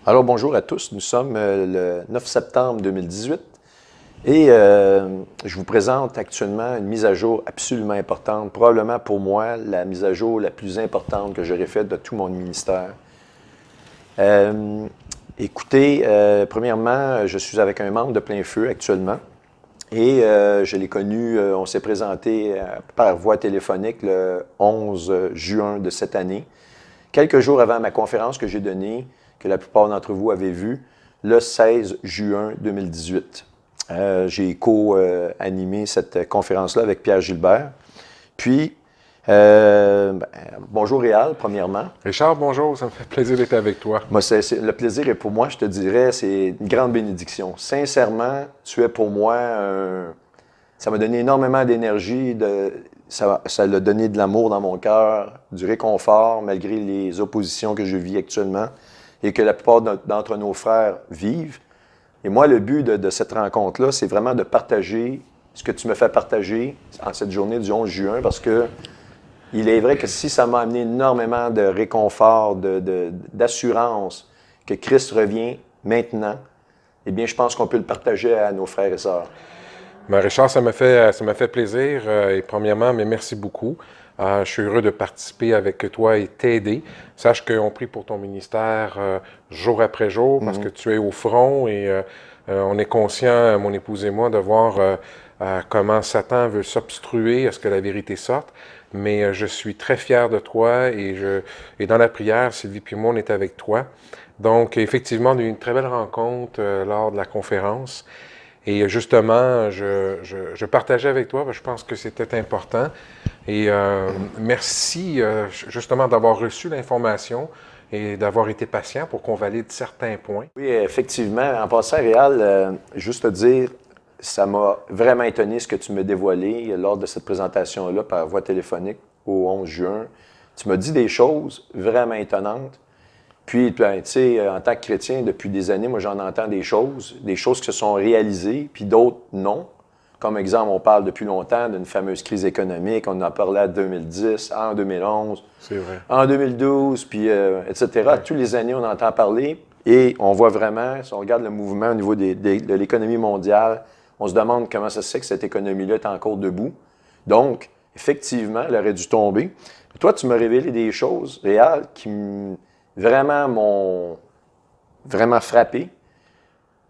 Alors bonjour à tous, nous sommes le 9 septembre 2018 et je vous présente actuellement une mise à jour absolument importante, probablement pour moi la mise à jour la plus importante que j'aurais faite de tout mon ministère. Écoutez, premièrement, je suis avec un membre de Plein Feu actuellement et je l'ai connu, on s'est présenté par voie téléphonique le 11 juin de cette année, quelques jours avant ma conférence que j'ai donnée, que la plupart d'entre vous avez vu, le 16 juin 2018. J'ai co-animé cette conférence-là avec Pierre Gilbert. Puis, bonjour Réal, premièrement. Richard, bonjour, ça me fait plaisir d'être avec toi. Moi, le plaisir est pour moi, je te dirais, c'est une grande bénédiction. Sincèrement, tu es pour moi ça m'a donné énormément d'énergie, ça a donné de l'amour dans mon cœur, du réconfort, malgré les oppositions que je vis actuellement et que la plupart d'entre nos frères vivent. Et moi, le but de cette rencontre-là, c'est vraiment de partager ce que tu me fais partager en cette journée du 11 juin, parce que il est vrai que si ça m'a amené énormément de réconfort, d'assurance que Christ revient maintenant, eh bien, je pense qu'on peut le partager à nos frères et sœurs. Ben Richard, ça m'a fait plaisir. Et premièrement, mais merci beaucoup. Je suis heureux de participer avec toi et t'aider. Sache qu'on prie pour ton ministère jour après jour parce que tu es au front et on est conscient, mon épouse et moi, de voir comment Satan veut s'obstruer à ce que la vérité sorte. Mais je suis très fier de toi et dans la prière, Sylvie puis moi, on est avec toi. Donc, effectivement, on a eu une très belle rencontre lors de la conférence. Et justement, je partageais avec toi, je pense que c'était important. Et merci justement d'avoir reçu l'information et d'avoir été patient pour qu'on valide certains points. Oui, effectivement. En passant, Réal, juste te dire, ça m'a vraiment étonné ce que tu m'as dévoilé lors de cette présentation-là par voie téléphonique au 11 juin. Tu m'as dit des choses vraiment étonnantes. Puis, tu sais, en tant que chrétien, depuis des années, moi, j'en entends des choses qui se sont réalisées, puis d'autres non. Comme exemple, on parle depuis longtemps d'une fameuse crise économique. On en parlait en 2010, en 2011, c'est vrai, en 2012, puis etc. Ouais. Tous les années, on entend parler et on voit vraiment, si on regarde le mouvement au niveau de l'économie mondiale, on se demande comment ça se fait que cette économie-là est encore debout. Donc, effectivement, elle aurait dû tomber. Toi, tu m'as révélé des choses réelles qui vraiment m'ont vraiment frappé.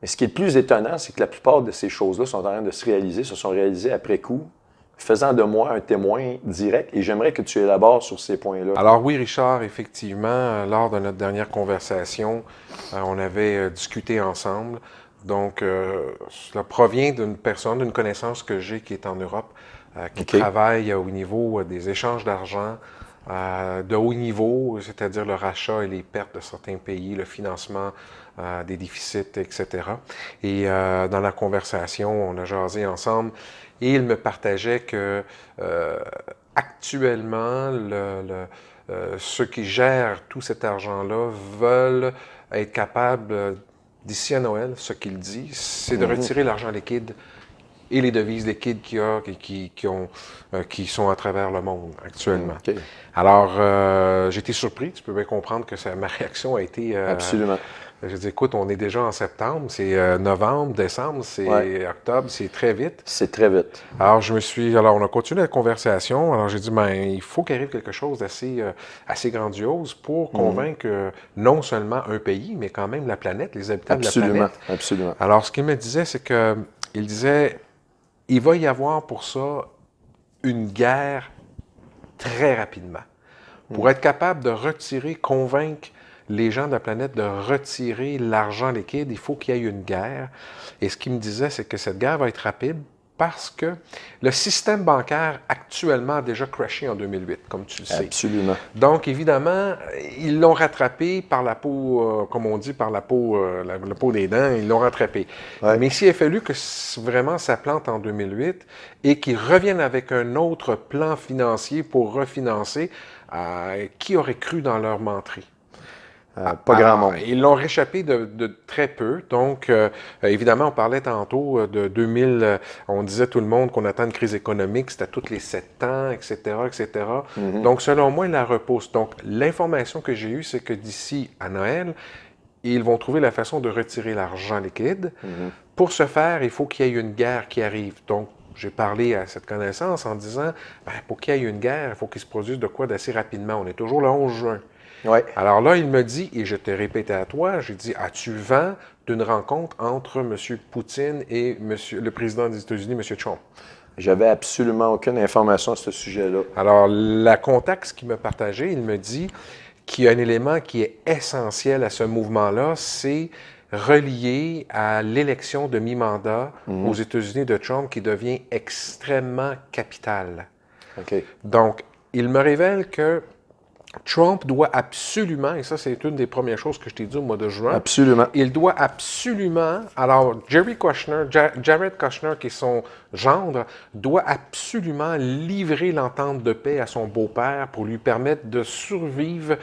Mais ce qui est le plus étonnant, c'est que la plupart de ces choses-là sont en train de se sont réalisées après coup, faisant de moi un témoin direct. Et j'aimerais que tu élabores sur ces points-là. Alors oui, Richard, effectivement, lors de notre dernière conversation, on avait discuté ensemble. Donc, cela provient d'une personne, d'une connaissance que j'ai qui est en Europe, qui travaille au niveau des échanges d'argent, de haut niveau, c'est-à-dire le rachat et les pertes de certains pays, le financement des déficits, etc. Et dans la conversation, on a jasé ensemble et il me partageait que actuellement, ceux qui gèrent tout cet argent-là veulent être capables, d'ici à Noël, ce qu'il dit, c'est de retirer l'argent liquide et les devises liquides qu'il y a qui sont à travers le monde actuellement. Alors, j'ai été surpris. Tu peux bien comprendre que ma réaction a été... Absolument. J'ai dit, écoute, on est déjà en septembre, c'est novembre, décembre, c'est octobre, c'est très vite. C'est très vite. Alors, on a continué la conversation. Alors, j'ai dit, il faut qu'il arrive quelque chose d'assez grandiose pour convaincre non seulement un pays, mais quand même la planète, les habitants de la planète. Absolument. Alors, ce qu'il me disait, c'est que il disait, il va y avoir pour ça une guerre très rapidement. Pour être capable de convaincre les gens de la planète de retirer l'argent liquide, il faut qu'il y ait une guerre. Et ce qu'il me disait, c'est que cette guerre va être rapide parce que le système bancaire actuellement a déjà crashé en 2008, comme tu le sais. Absolument. Donc, évidemment, ils l'ont rattrapé par la peau, comme on dit, par la peau des dents, ils l'ont rattrapé. Ouais. Mais s'il a fallu que vraiment ça plante en 2008 et qu'ils reviennent avec un autre plan financier pour refinancer, qui aurait cru dans leur menterie? Pas grand monde. Ils l'ont réchappé de très peu. Donc, évidemment, on parlait tantôt de 2000, on disait tout le monde qu'on attend une crise économique, c'était tous les 7 ans, etc., etc. Donc, selon moi, il la repousse. Donc, l'information que j'ai eue, c'est que d'ici à Noël, et ils vont trouver la façon de retirer l'argent liquide. Pour ce faire, il faut qu'il y ait une guerre qui arrive. Donc, j'ai parlé à cette connaissance en disant, pour qu'il y ait une guerre, il faut qu'il se produise de quoi d'assez rapidement. On est toujours le 11 juin. Ouais. Alors là, il me dit, et je t'ai répété à toi, j'ai dit, as-tu vent d'une rencontre entre M. Poutine et le président des États-Unis, M. Trump? J'avais absolument aucune information à ce sujet-là. Alors, la contact, ce qu'il m'a partagé, il me dit qu'il y a un élément qui est essentiel à ce mouvement-là, c'est relié à l'élection de mi-mandat aux États-Unis de Trump qui devient extrêmement capitale. OK. Donc, il me révèle que Trump doit absolument, et ça c'est une des premières choses que je t'ai dit au mois de juin, Absolument. il doit absolument, alors Jared Kushner, qui est son gendre, doit absolument livrer l'entente de paix à son beau-père pour lui permettre de survivre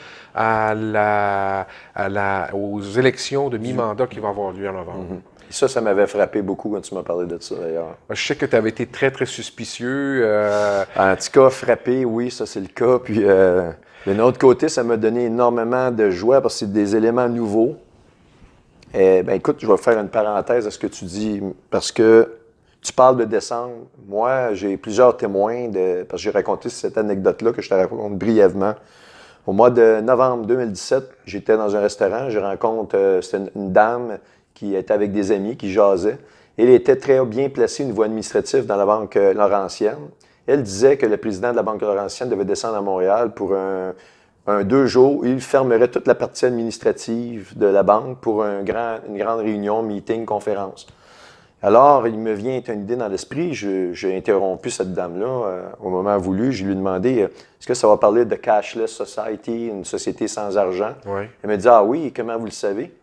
aux élections de mi-mandat qui vont avoir lieu en novembre. Ça m'avait frappé beaucoup quand tu m'as parlé de ça, d'ailleurs. Je sais que tu avais été très, très suspicieux. En tout cas, frappé, oui, ça c'est le cas. Puis, d'un autre côté, ça m'a donné énormément de joie parce que c'est des éléments nouveaux. Écoute, je vais faire une parenthèse à ce que tu dis, parce que tu parles de décembre. Moi, j'ai plusieurs témoins, parce que j'ai raconté cette anecdote-là que je te raconte brièvement. Au mois de novembre 2017, j'étais dans un restaurant, je rencontre c'était une dame qui était avec des amis, qui jasaient. Elle était très bien placée au niveau administratif dans la Banque Laurentienne. Elle disait que le président de la Banque Laurentienne devait descendre à Montréal pour un 2 jours où il fermerait toute la partie administrative de la banque pour une grande réunion, meeting, conférence. Alors, il me vient une idée dans l'esprit. J'ai interrompu cette dame-là au moment voulu. Je lui ai demandé, est-ce que ça va parler de cashless society, une société sans argent? Oui. Elle m'a dit, ah oui, comment vous le savez?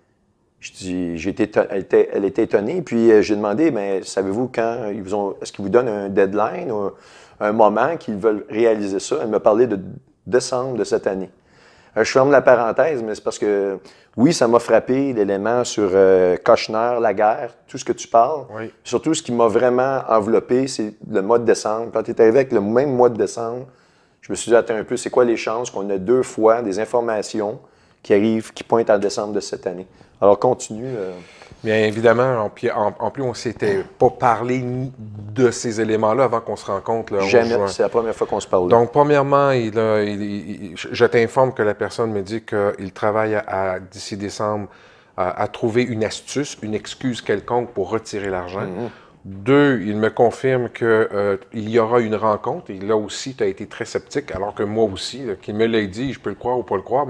Je dis, elle était étonnée. Puis j'ai demandé, mais savez-vous quand est-ce qu'ils vous donnent un deadline ou un moment qu'ils veulent réaliser ça? Elle m'a parlé de décembre de cette année. Je ferme la parenthèse, mais c'est parce que, oui, ça m'a frappé, l'élément sur Kushner, la guerre, tout ce que tu parles. Oui. Surtout, ce qui m'a vraiment enveloppé, c'est le mois de décembre. Quand tu es arrivé avec le même mois de décembre, je me suis dit, attends un peu, c'est quoi les chances qu'on ait 2 fois des informations qui arrivent, qui pointent en décembre de cette année? Alors, continue. Bien évidemment, en plus, on ne s'était pas parlé de ces éléments-là avant qu'on se rencontre. Là, Jamais, c'est la première fois qu'on se parle. Donc, premièrement, je t'informe que la personne me dit qu'il travaille d'ici décembre à trouver une astuce, une excuse quelconque pour retirer l'argent. 2, il me confirme qu'il y aura une rencontre. Et là aussi, tu as été très sceptique, alors que moi aussi, qu'il me l'a dit, je peux le croire ou pas le croire.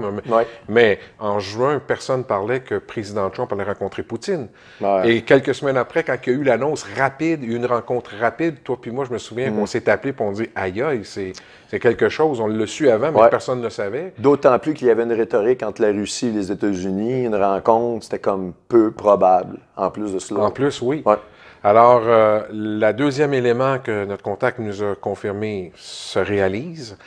Mais en juin, personne parlait que le président Trump allait rencontrer Poutine. Ouais. Et quelques semaines après, quand il y a eu l'annonce rapide, une rencontre rapide, toi puis moi, je me souviens qu'on s'est appelé et on dit « Aïe, aïe, c'est quelque chose. » On l'a su avant, mais personne ne le savait. D'autant plus qu'il y avait une rhétorique entre la Russie et les États-Unis. Une rencontre, c'était comme peu probable, en plus de cela. En plus, oui. Ouais. Alors, le deuxième élément que notre contact nous a confirmé se réalise.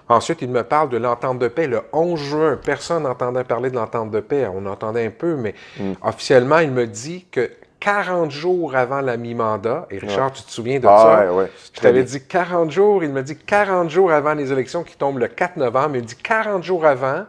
Ensuite, il me parle de l'entente de paix le 11 juin. Personne n'entendait parler de l'entente de paix. On entendait un peu, mais officiellement, il me dit que 40 jours avant la mi-mandat, et Richard, tu te souviens de ça? Ouais. Je t'avais dit 40 jours. Il me dit 40 jours avant les élections qui tombent le 4 novembre. Il me dit 40 jours avant,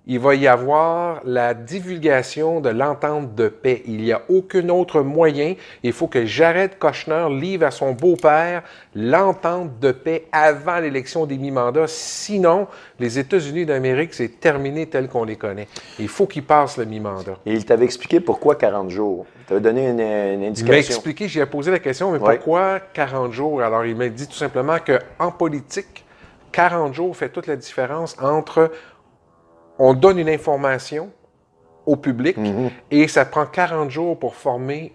il va y avoir la divulgation de l'entente de paix. Il n'y a aucun autre moyen. Il faut que Jared Kushner livre à son beau-père l'entente de paix avant l'élection des mi-mandats. Sinon, les États-Unis d'Amérique, c'est terminé tel qu'on les connaît. Il faut qu'ils passent le mi-mandat. Et il t'avait expliqué pourquoi 40 jours. Il t'avait donné une indication. Il m'a expliqué, j'ai posé la question, mais pourquoi 40 jours? Alors, il m'a dit tout simplement qu'en politique, 40 jours fait toute la différence entre on donne une information au public et ça prend 40 jours pour former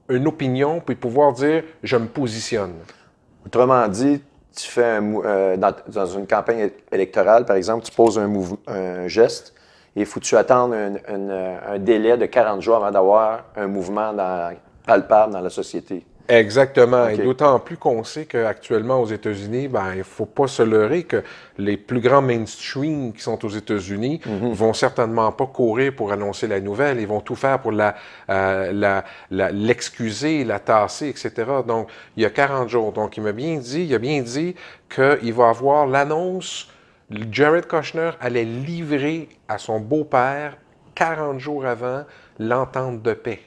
une opinion puis pouvoir dire « je me positionne ». Autrement dit, tu fais dans une campagne électorale, par exemple, tu poses un geste et il faut que tu attendes un délai de 40 jours avant d'avoir un mouvement palpable dans la société. Exactement. Okay. Et d'autant plus qu'on sait qu'actuellement aux États-Unis, il ne faut pas se leurrer que les plus grands mainstream qui sont aux États-Unis vont certainement pas courir pour annoncer la nouvelle. Ils vont tout faire pour l'excuser, la tasser, etc. Donc, il y a 40 jours. Donc, il a bien dit qu'il va avoir l'annonce. Jared Kushner allait livrer à son beau-père 40 jours avant l'entente de paix.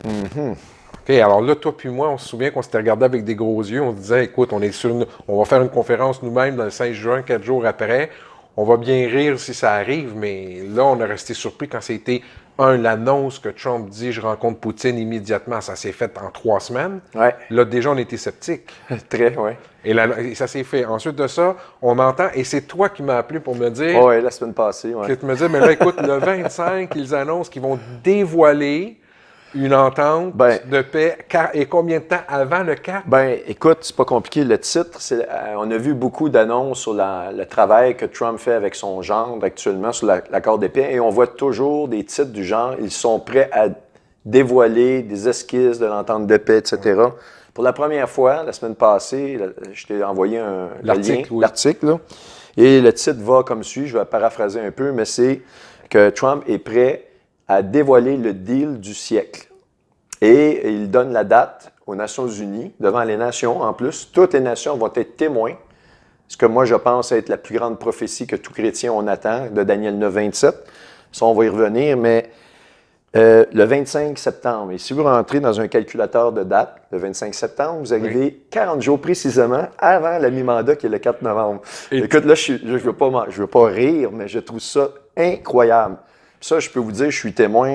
OK, alors là, toi puis moi, on se souvient qu'on s'était regardé avec des gros yeux. On se disait, écoute, on va faire une conférence nous-mêmes le 5 juin, 4 jours après. On va bien rire si ça arrive, mais là, on a resté surpris quand c'était, l'annonce que Trump dit « je rencontre Poutine immédiatement », ça s'est fait en 3 semaines. Ouais. Là, déjà, on était sceptiques. Très, oui. Et ça s'est fait. Ensuite de ça, on entend, et c'est toi qui m'as appelé pour me dire... Oui, la semaine passée, oui. Que tu me dis, mais là, écoute, le 25, ils annoncent qu'ils vont dévoiler une entente de paix. Et combien de temps avant le 4? Ben, écoute, c'est pas compliqué. Le titre, on a vu beaucoup d'annonces sur le travail que Trump fait avec son gendre actuellement sur l'accord de paix, et on voit toujours des titres du genre, ils sont prêts à dévoiler des esquisses de l'entente de paix, etc. Pour la première fois, la semaine passée, je t'ai envoyé l'article, là. Et le titre va comme suit, je vais paraphraser un peu, mais c'est que Trump est prêt à dévoiler le deal du siècle. Et il donne la date aux Nations unies, devant les nations en plus. Toutes les nations vont être témoins, ce que moi je pense être la plus grande prophétie que tout chrétien on attend, de Daniel 9, 27. Ça, on va y revenir, mais le 25 septembre, et si vous rentrez dans un calculateur de date, le 25 septembre, vous arrivez 40 jours précisément avant la mi-mandat qui est le 4 novembre. Écoute, là, je ne veux pas rire, mais je trouve ça incroyable. Ça, je peux vous dire, je suis témoin.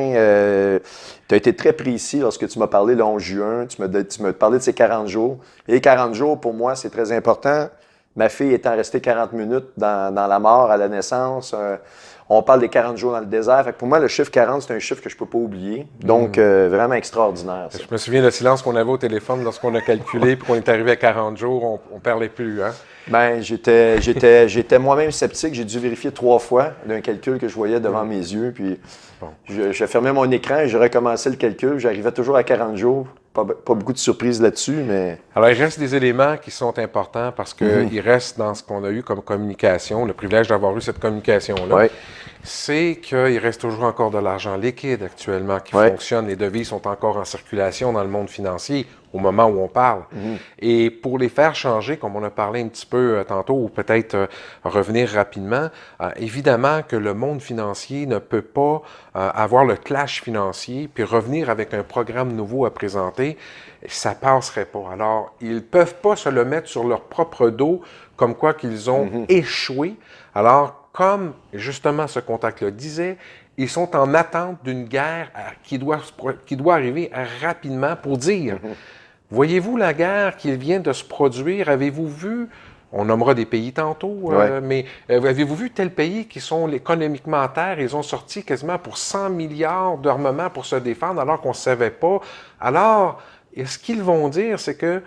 Tu as été très précis lorsque tu m'as parlé le 11 juin. Tu m'as parlé de ces 40 jours. Et 40 jours, pour moi, c'est très important. Ma fille étant restée 40 minutes dans la mort à la naissance. On parle des 40 jours dans le désert. Fait que pour moi, le chiffre 40, c'est un chiffre que je ne peux pas oublier. Donc, vraiment extraordinaire. Ça. Je me souviens du silence qu'on avait au téléphone lorsqu'on a calculé puis qu'on est arrivé à 40 jours. On ne parlait plus, hein? Bien, j'étais moi-même sceptique. J'ai dû vérifier 3 fois d'un calcul que je voyais devant mes yeux. Puis, je fermais mon écran et je recommençais le calcul. J'arrivais toujours à 40 jours. Pas beaucoup de surprises là-dessus, mais... Alors, il reste des éléments qui sont importants parce qu'il reste dans ce qu'on a eu comme communication, le privilège d'avoir eu cette communication-là. Oui. C'est qu'il reste toujours encore de l'argent liquide actuellement qui fonctionne. Les devises sont encore en circulation dans le monde financier au moment où on parle. Et pour les faire changer, comme on a parlé un petit peu tantôt, ou peut-être revenir rapidement, évidemment que le monde financier ne peut pas avoir le clash financier puis revenir avec un programme nouveau à présenter. Ça passerait pas. Alors, ils ne peuvent pas se le mettre sur leur propre dos comme quoi qu'ils ont échoué. Alors, comme justement ce contact-là disait, ils sont en attente d'une guerre qui doit arriver rapidement pour dire, voyez-vous la guerre qui vient de se produire, avez-vous vu, on nommera des pays tantôt, mais avez-vous vu tel pays qui sont économiquement à terre, ils ont sorti quasiment pour 100 milliards d'armements pour se défendre alors qu'on ne savait pas. Alors, ce qu'ils vont dire, c'est que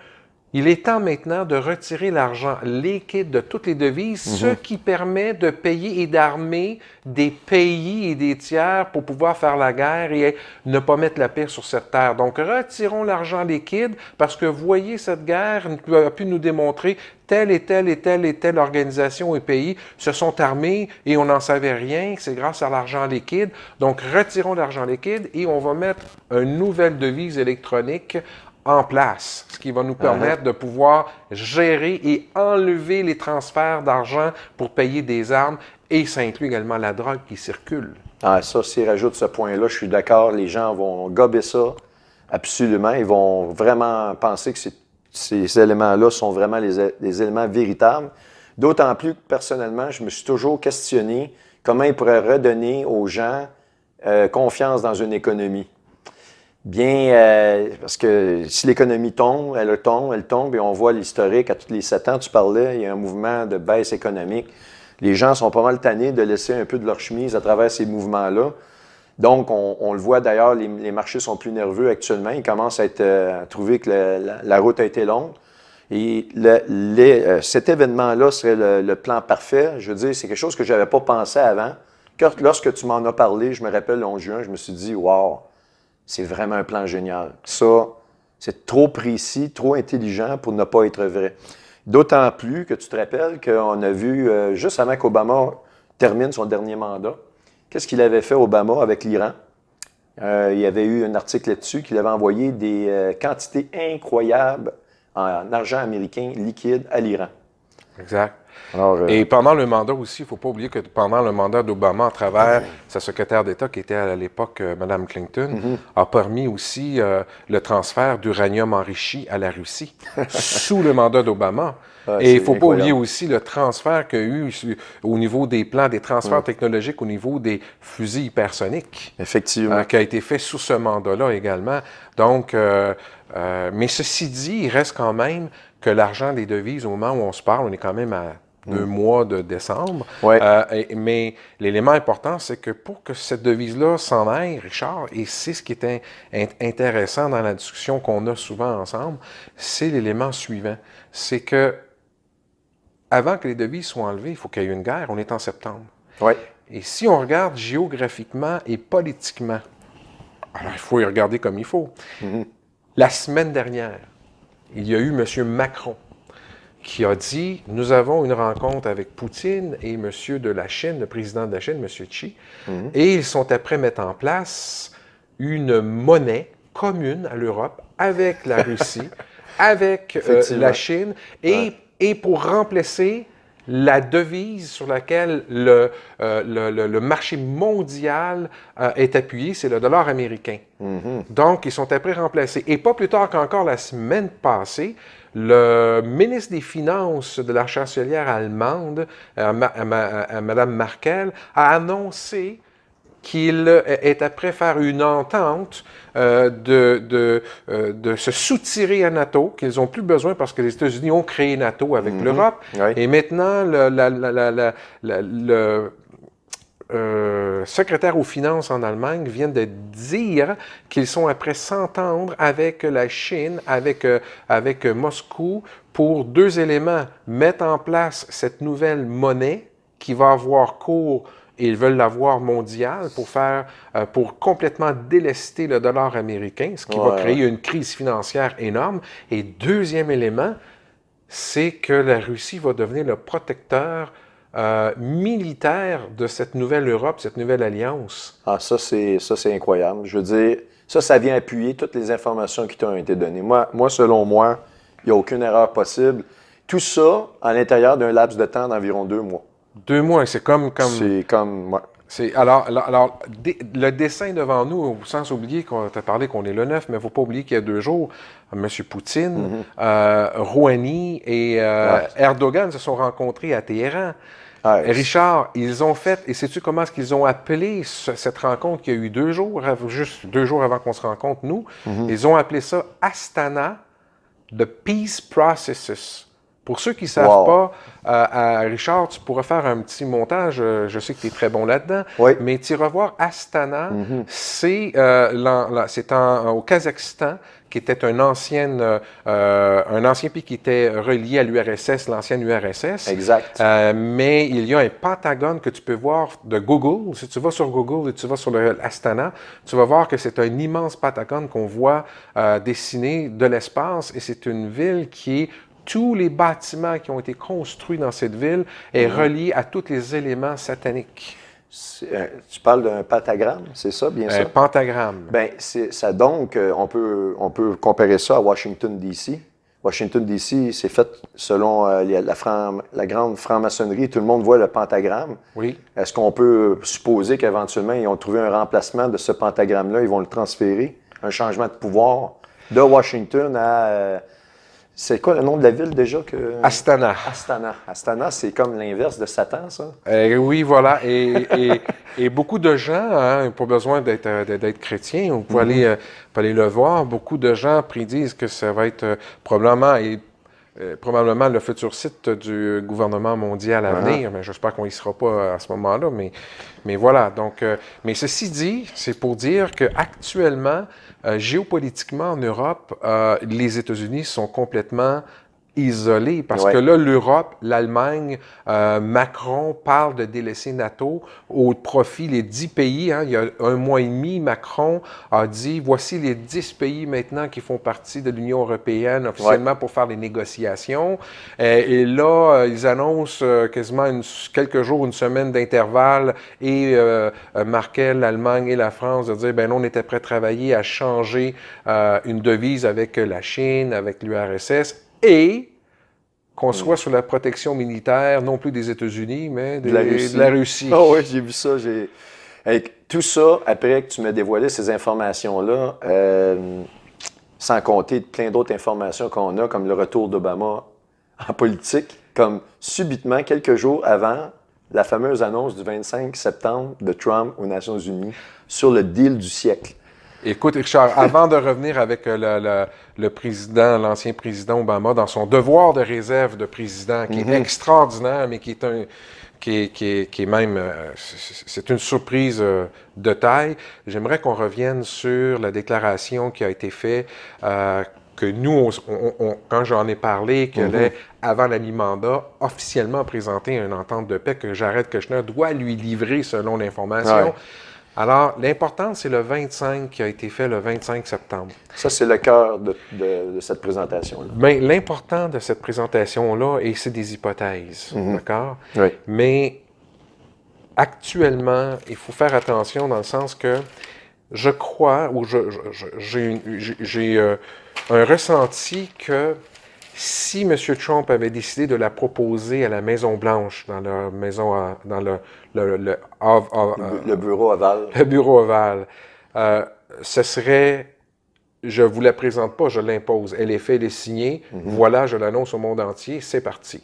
il est temps maintenant de retirer l'argent liquide de toutes les devises, ce qui permet de payer et d'armer des pays et des tiers pour pouvoir faire la guerre et ne pas mettre la paix sur cette terre. Donc, retirons l'argent liquide parce que, voyez, cette guerre a pu nous démontrer telle et telle et telle et telle organisation et pays se sont armés et on n'en savait rien, c'est grâce à l'argent liquide. Donc, retirons l'argent liquide et on va mettre une nouvelle devise électronique en place, ce qui va nous permettre de pouvoir gérer et enlever les transferts d'argent pour payer des armes, et ça inclut également la drogue qui circule. Ah, ça, s'il rajoute ce point-là, je suis d'accord, les gens vont gober ça absolument. Ils vont vraiment penser que ces éléments-là sont vraiment les éléments véritables. D'autant plus que, personnellement, je me suis toujours questionné comment ils pourraient redonner aux gens confiance dans une économie. Bien, parce que si l'économie tombe, elle tombe, et on voit l'historique à tous les 7 ans, tu parlais, il y a un mouvement de baisse économique. Les gens sont pas mal tannés de laisser un peu de leur chemise à travers ces mouvements-là. Donc, on le voit d'ailleurs, les marchés sont plus nerveux actuellement. Ils commencent à trouver que la route a été longue. Et cet événement-là serait le plan parfait. Je veux dire, c'est quelque chose que je n'avais pas pensé avant. Lorsque tu m'en as parlé, je me rappelle, le 11 juin, je me suis dit, wow! C'est vraiment un plan génial. Ça, c'est trop précis, trop intelligent pour ne pas être vrai. D'autant plus que tu te rappelles qu'on a vu, juste avant qu'Obama termine son dernier mandat, qu'est-ce qu'il avait fait, Obama, avec l'Iran? Il y avait eu un article là-dessus qu'il avait envoyé des quantités incroyables en argent américain liquide à l'Iran. Exact. Alors, Et pendant le mandat aussi, il ne faut pas oublier que pendant le mandat d'Obama, à travers sa secrétaire d'État, qui était à l'époque Mme Clinton, a permis aussi le transfert d'uranium enrichi à la Russie, sous le mandat d'Obama. Et il ne faut pas oublier aussi le transfert qu'il y a eu au niveau des plans, des transferts technologiques au niveau des fusils hypersoniques. Effectivement. Qui a été fait sous ce mandat-là également. Donc, mais ceci dit, il reste quand même que l'argent des devises, au moment où on se parle, on est quand même à 2 mois de décembre. Ouais. Mais l'élément important, c'est que pour que cette devise-là s'en aille, Richard, et c'est ce qui est intéressant dans la discussion qu'on a souvent ensemble, c'est l'élément suivant. C'est que avant que les devises soient enlevées, il faut qu'il y ait une guerre. On est en septembre. Ouais. Et si on regarde géographiquement et politiquement, alors il faut y regarder comme il faut. La semaine dernière, il y a eu M. Macron qui a dit « Nous avons une rencontre avec Poutine et M. de la Chine, le président de la Chine, M. Xi, et ils sont après mettre en place une monnaie commune à l'Europe avec la Russie, avec la Chine, et pour remplacer la devise sur laquelle le marché mondial est appuyé, c'est le dollar américain. Donc, ils sont après remplacés. Et pas plus tard qu'encore la semaine passée, le ministre des Finances de la chancelière allemande, Mme Merkel, a annoncé qu'il est après faire une entente de se soutirer à NATO, qu'ils n'ont plus besoin parce que les États-Unis ont créé NATO avec l'Europe. Oui. Et maintenant, le secrétaire aux finances en Allemagne vient de dire qu'ils sont après s'entendre avec la Chine, avec Moscou, pour 2 éléments. Mettre en place cette nouvelle monnaie qui va avoir cours, et ils veulent l'avoir mondiale pour complètement délester le dollar américain, ce qui va créer une crise financière énorme. Et deuxième élément, c'est que la Russie va devenir le protecteur militaire de cette nouvelle Europe, cette nouvelle alliance. Ah, ça, c'est incroyable. Je veux dire, ça vient appuyer toutes les informations qui t'ont été données. Moi, selon moi, il n'y a aucune erreur possible. Tout ça à l'intérieur d'un laps de temps d'environ 2 mois. 2 mois, c'est comme... C'est comme... Ouais. Alors, le dessin devant nous, sans oublier qu'on t'a parlé qu'on est le 9, mais il ne faut pas oublier qu'il y a 2 jours, M. Poutine, Rouhani et Erdogan se sont rencontrés à Téhéran. Richard, ils ont fait, et sais-tu comment est-ce qu'ils ont appelé cette rencontre qui a eu 2 jours, juste 2 jours avant qu'on se rencontre, nous? Ils ont appelé ça Astana, the Peace Processes. Pour ceux qui ne savent pas, Richard, tu pourras faire un petit montage, je sais que tu es très bon là-dedans, mais tu iras voir Astana, c'est au Kazakhstan, qui était un ancien pays qui était relié à l'URSS, l'ancienne URSS. Exact. Mais il y a un pentagone que tu peux voir de Google. Si tu vas sur Google et tu vas sur le Astana, tu vas voir que c'est un immense pentagone qu'on voit dessiné de l'espace, et c'est une ville qui est tous les bâtiments qui ont été construits dans cette ville est relié à tous les éléments sataniques. Tu parles d'un pentagramme, c'est ça, bien sûr? Un pentagramme. Bien, ça donc, on peut comparer ça à Washington, D.C. Washington, D.C., c'est fait selon la grande franc-maçonnerie. Tout le monde voit le pentagramme. Oui. Est-ce qu'on peut supposer qu'éventuellement, ils ont trouvé un remplacement de ce pentagramme-là, ils vont le transférer, un changement de pouvoir de Washington à... C'est quoi le nom de la ville déjà? Astana. Astana. Astana, c'est comme l'inverse de Satan, ça? Oui, voilà. Et beaucoup de gens, pas besoin d'être chrétien, vous pouvez aller le voir, beaucoup de gens prédisent que ça va être probablement le futur site du gouvernement mondial à venir, mais j'espère qu'on n'y sera pas à ce moment-là. Mais voilà. Donc, mais ceci dit, c'est pour dire qu'actuellement, géopolitiquement en Europe, les États-Unis sont complètement isolés parce que là, l'Europe, l'Allemagne, Macron parle de délaisser NATO au profit des 10 pays. Il y a 1 mois et demi, Macron a dit voici les 10 pays maintenant qui font partie de l'Union européenne officiellement pour faire des négociations. Et là, ils annoncent quasiment quelques jours, une semaine d'intervalle et Merkel, l'Allemagne et la France de dire ben là, on était prêt à travailler à changer une devise avec la Chine, avec l'URSS. Et qu'on soit sous la protection militaire, non plus des États-Unis, mais De la Russie. de la Russie. Ah oui, j'ai vu ça. Avec tout ça, après que tu m'as dévoilé ces informations-là, sans compter plein d'autres informations qu'on a, comme le retour d'Obama en politique, comme subitement, quelques jours avant la fameuse annonce du 25 septembre de Trump aux Nations Unies sur le deal du siècle. Écoute, Richard, avant de revenir avec le président, l'ancien président Obama, dans son devoir de réserve de président, qui est extraordinaire, mais qui est même, c'est une surprise de taille, j'aimerais qu'on revienne sur la déclaration qui a été faite, que nous, quand j'en ai parlé, qu'elle est, avant la mi-mandat, officiellement présenter une entente de paix que Jared Kushner doit lui livrer selon l'information. Ouais. Alors, l'important, c'est le 25 qui a été fait le 25 septembre. Ça, c'est le cœur de cette présentation-là. Bien, l'important de cette présentation-là, et c'est des hypothèses, d'accord? Oui. Mais actuellement, il faut faire attention dans le sens que je crois, ou j'ai un ressenti que si M. Trump avait décidé de la proposer à la Maison-Blanche, dans leur maison, dans le bureau ovale. Le bureau ovale, ce serait, je ne vous la présente pas, je l'impose. Elle est faite, elle est signée, voilà, je l'annonce au monde entier, c'est parti.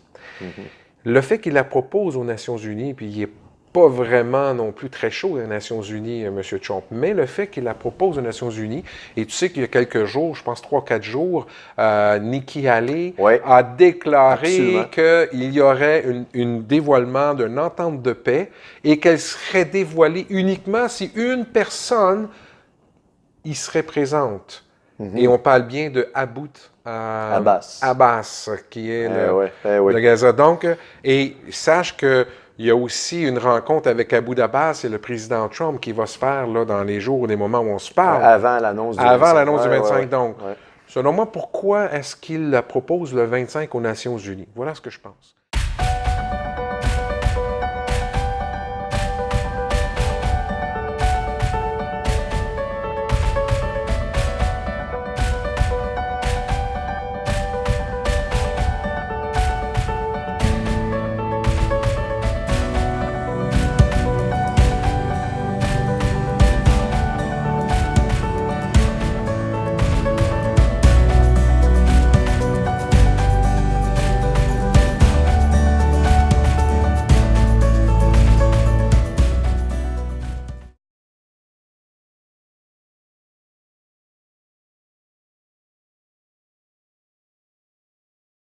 Le fait qu'il la propose aux Nations Unies, puis il n'est pas vraiment non plus très chaud aux Nations Unies, M. Trump, mais le fait qu'il la propose aux Nations Unies, et tu sais qu'il y a quelques jours, je pense 3-4 jours, Nikki Haley a déclaré qu'il y aurait un dévoilement d'une entente de paix et qu'elle serait dévoilée uniquement si une personne y serait présente. Et on parle bien de Abbas, qui est le Gaza. Donc, et sache que il y a aussi une rencontre avec Abu Abbas et le président Trump qui va se faire là, dans les jours ou les moments où on se parle. Avant l'annonce du 25. Avant l'annonce du 25. Donc, selon moi, pourquoi est-ce qu'il la propose le 25 aux Nations Unies? Voilà ce que je pense.